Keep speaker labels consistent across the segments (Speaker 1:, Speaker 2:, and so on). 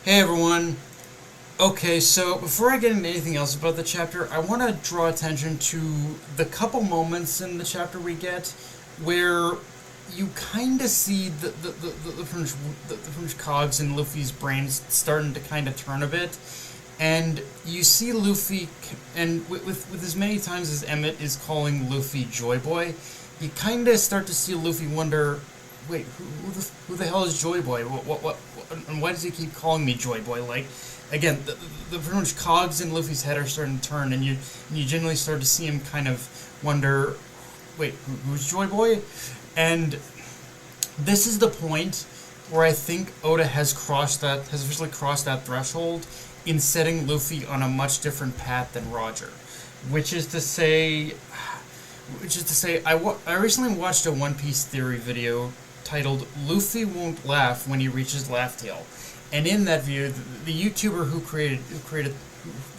Speaker 1: Hey everyone. Okay, so before I get into anything else about the chapter, I want to draw attention to the couple moments in the chapter we get where you kind of see the cogs in Luffy's brains starting to kind of turn a bit, and you see Luffy, and with as many times as Emmett is calling Luffy Joy Boy, you kind of start to see Luffy wonder, wait, who the hell is Joy Boy? What, and why does he keep calling me Joy Boy? Like, again, the pretty much cogs in Luffy's head are starting to turn, and you generally start to see him kind of wonder, wait, who's Joy Boy? And this is the point where I think Oda has officially crossed that threshold in setting Luffy on a much different path than Roger, which is to say, I recently watched a One Piece theory video titled "Luffy Won't Laugh When He Reaches Laugh Tail," and in that video, the YouTuber who created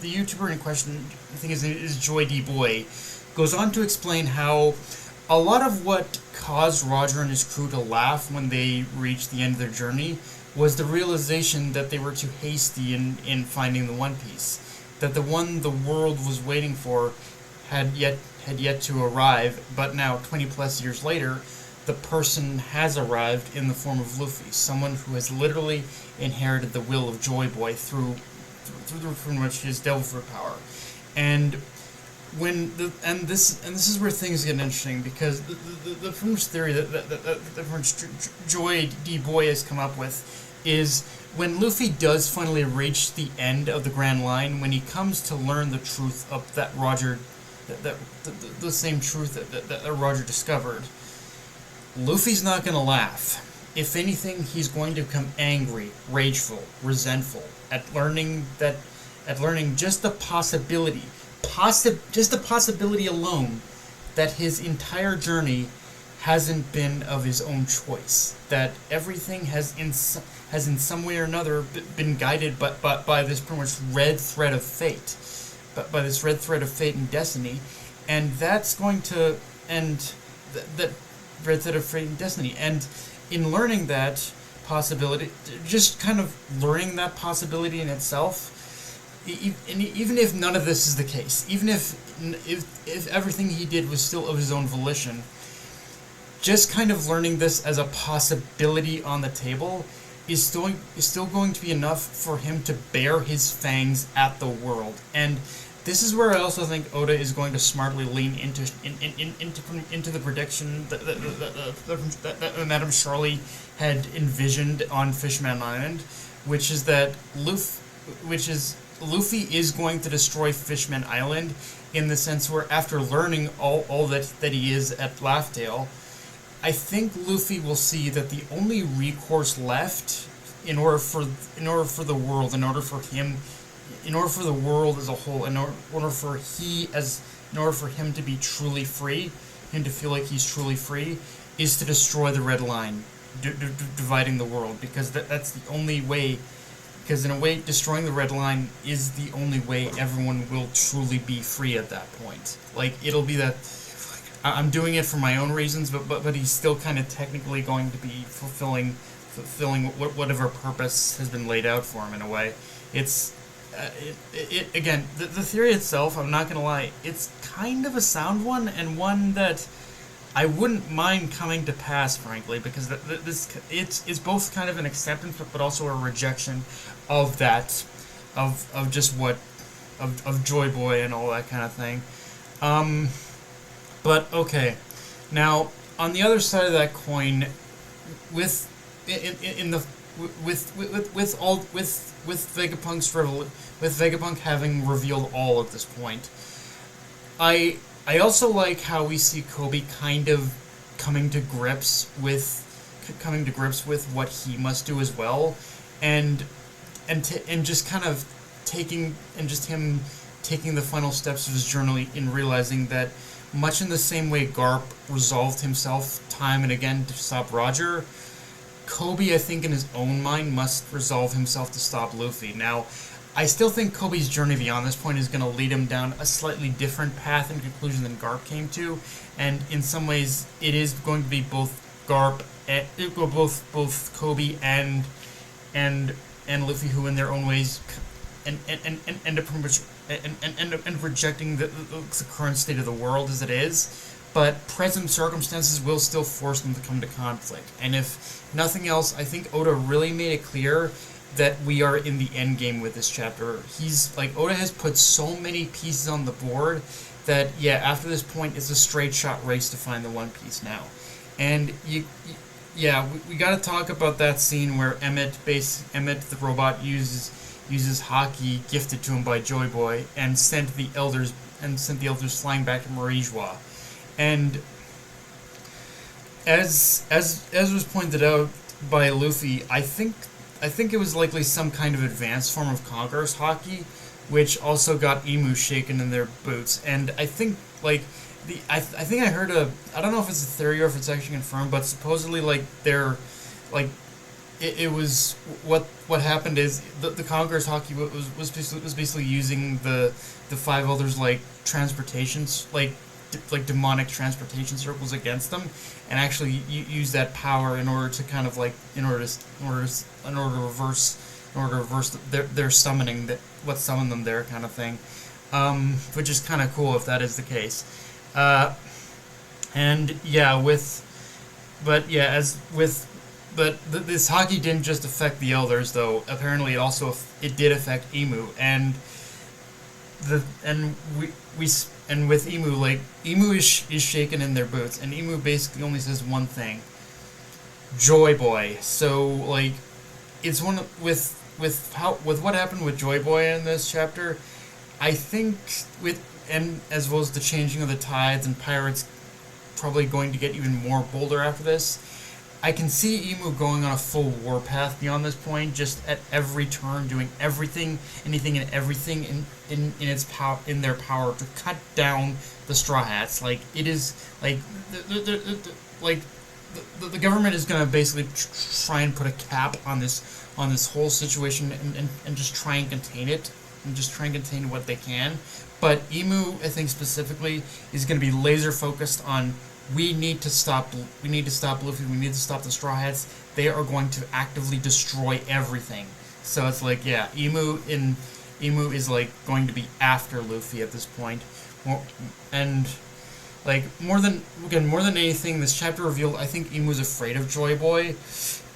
Speaker 1: the YouTuber in question, I think his name is Joy D Boy, goes on to explain how a lot of what caused Roger and his crew to laugh when they reached the end of their journey was the realization that they were too hasty in finding the One Piece, that the one the world was waiting for had yet to arrive, but now 20 plus years later, the person has arrived in the form of Luffy, someone who has literally inherited the will of Joy Boy through pretty much his devil fruit power. And this is where things get interesting, because the first theory that Joy D Boy has come up with is when Luffy does finally reach the end of the Grand Line, when he comes to learn the truth of that Roger, the same truth that Roger discovered, Luffy's not going to laugh. If anything, he's going to become angry, rageful, resentful at learning just the possibility alone that his entire journey hasn't been of his own choice, that everything has in some way or another been guided by this pretty much red thread of fate, by this red thread of fate and destiny, and that's going to end that red thread of fate and destiny. And in learning that possibility, just kind of learning that possibility in itself, even if none of this is the case, even if everything he did was still of his own volition, just kind of learning this as a possibility on the table is still going to be enough for him to bare his fangs at the world. And this is where I also think Oda is going to smartly lean into the prediction that Madame Charlie had envisioned on Fishman Island, which is that Luffy is going to destroy Fishman Island, in the sense where after learning all that he is at Laugh Tale, I think Luffy will see that the only recourse left in order for the world, in order for the world as a whole, in order for him to be truly free, him to feel like he's truly free, is to destroy the Red Line, dividing the world, because that's the only way. Because in a way, destroying the Red Line is the only way everyone will truly be free at that point. Like, it'll be that I'm doing it for my own reasons, but he's still kind of technically going to be fulfilling whatever purpose has been laid out for him in a way. It's again, the theory itself, I'm not gonna lie, it's kind of a sound one, and one that I wouldn't mind coming to pass, frankly, because it's both kind of an acceptance, but also a rejection of that, of just what, of Joy Boy and all that kind of thing. But okay, now on the other side of that coin, with Vegapunk having revealed all at this point, I also like how we see Kobe kind of coming to grips with what he must do as well, and just kind of taking the final steps of his journey in realizing that, much in the same way Garp resolved himself time and again to stop Roger, Kobe, I think, in his own mind, must resolve himself to stop Luffy. Now, I still think Kobe's journey beyond this point is going to lead him down a slightly different path and conclusion than Garp came to, and in some ways, it is going to be both Kobe and and Luffy, who in their own ways and end up pretty much and rejecting the current state of the world as it is. But present circumstances will still force them to come to conflict. And if nothing else, I think Oda really made it clear that we are in the end game with this chapter. He's like, Oda has put so many pieces on the board that, yeah, after this point, it's a straight shot race to find the One Piece now. And we got to talk about that scene where Emmett the robot uses Haki gifted to him by Joy Boy and sent the elders flying back to Marijois. And as was pointed out by Luffy, I think it was likely some kind of advanced form of Conqueror's Haki, which also got Emu shaken in their boots. And I think I think I heard I don't know if it's a theory or if it's actually confirmed, but supposedly it was what happened is the Conqueror's Haki was basically using the five elders transportations like demonic transportation circles against them, and actually use that power in order to kind of in order to reverse their summoning, what summoned them there, kind of thing, which is kind of cool if that is the case. This Haki didn't just affect the elders, though. Apparently, it did affect Emu, and with Emu, Emu is shaken in their boots, and Emu basically only says one thing: Joy Boy. So it's one with what happened with Joy Boy in this chapter. I think and as well as the changing of the tides and pirates probably going to get even more bolder after this, I can see Emu going on a full warpath beyond this point, just at every turn doing anything and everything in their power to cut down the Straw Hats. It is the government is going to basically try and put a cap on this whole situation and just try and contain it, and just try and contain what they can. But Emu, I think specifically, is going to be laser focused on we need to stop Luffy, we need to stop the Straw Hats. They are going to actively destroy everything. So it's Emu is going to be after Luffy at this point. And more than anything, this chapter revealed I think Emu's afraid of Joy Boy,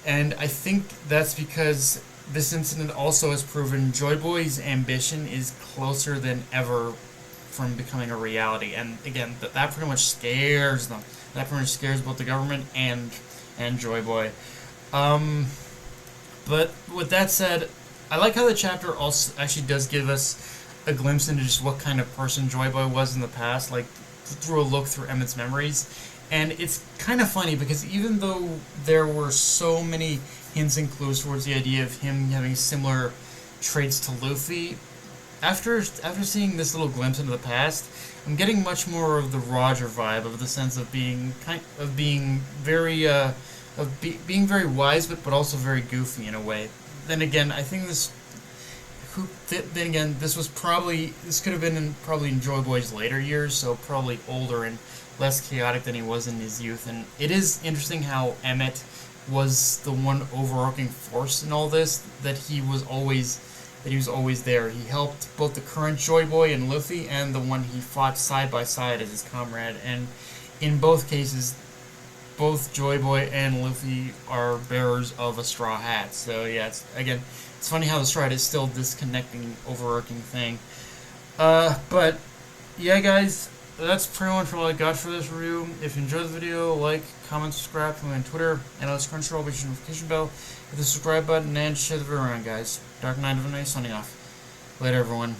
Speaker 1: and I think that's because this incident also has proven Joy Boy's ambition is closer than ever from becoming a reality. And again, that pretty much scares them. That pretty much scares both the government and Joy Boy. But with that said, I like how the chapter also actually does give us a glimpse into just what kind of person Joy Boy was in the past, through a look through Emmett's memories. And it's kind of funny because even though there were so many hints and clues towards the idea of him having similar traits to Luffy, after seeing this little glimpse into the past, I'm getting much more of the Roger vibe, of the sense of being very wise, but also very goofy in a way. Then again, I think this could have been probably in Joy Boy's later years, so probably older and less chaotic than he was in his youth. And it is interesting how Emmett was the one overarching force in all this, that he was always there. He helped both the current Joy Boy and Luffy and the one he fought side by side as his comrade. And in both cases, both Joy Boy and Luffy are bearers of a Straw Hat. So yeah, it's funny how the Straw Hat is still this connecting, overarching thing. But yeah, guys, that's pretty much all I got for this review. If you enjoyed the video, like, comment, subscribe, follow me on Twitter, and on Crunchyroll, be sure notification bell, hit the subscribe button, and share the video around, guys. Dark Knight of the Night signing off. Later, everyone.